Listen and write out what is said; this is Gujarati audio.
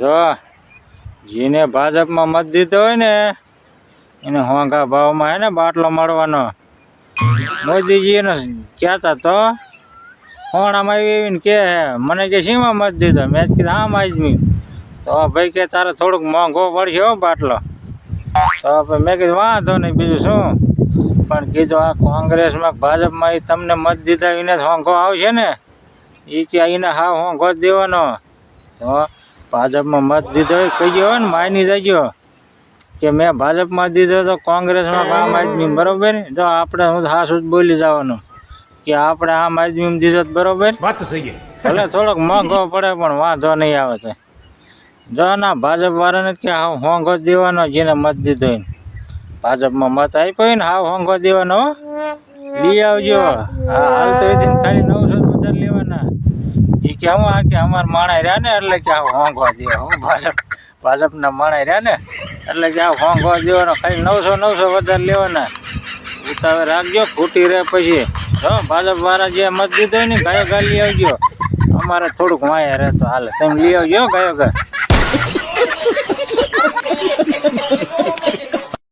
જો જેને ભાજપમાં મત દીધો હોય ને એને હોંઘા ભાવમાં હે ને બાટલો મળવાનો. મોદીજી એને કહેતા તો હોણામાં આવીને કે મને કે શીમાં મત દીધો, મેં કીધું આમ આદમી. તો ભાઈ કે તારે થોડુંક મોંઘો પડશે હો બાટલો. તો મેં કીધું વાંધો નહીં, બીજું શું. પણ કીધું આ કોંગ્રેસમાં ભાજપમાં એ તમને મત દીધા એને હોંઘો આવશે ને, એ કે એને હા હોંઘો જ દેવાનો. તો ભાજપમાં મત દીધો હોય કહી ગયો ને માની જજો કે મેં ભાજપમાં દીધો તો કોંગ્રેસમાં આમ આદમી બરોબર. જો આપણે હું હાસું જ બોલી જવાનું કે આપણે આમ આદમી દીધો બરોબર. ભલે થોડોક મોંઘો પડે પણ વાંધો નહીં આવે. તો જો ના ભાજપ વાળાને કે હાવ હોંઘો જ દેવાનો જેને મત દીધો હોય. ભાજપમાં મત આપ્યો હોય ને હાવ હોંઘો દેવાનો લઈ આવજો. હા હાલ તો એથી ખાલી 900 વધારે લેવાના. એ કે હું આ કે અમારા માણા રહ્યા ને એટલે કે હાવ હોંઘો દેવા. હું ભાજપના માણા રહ્યા ને એટલે કે હાવ હોંઘો દેવાનો, ખાલી 900 વધારે લેવાના. ઉતાવે રાખજો, ખૂટી રહે પછી. જો ભાજપ વાળા જે મત દીધો હોય ને ગાયો ગા લઈ આવજો. અમારે થોડુંક વાયા રહે તો હાલે, તમે લઈ આવજો ગાયો ગા.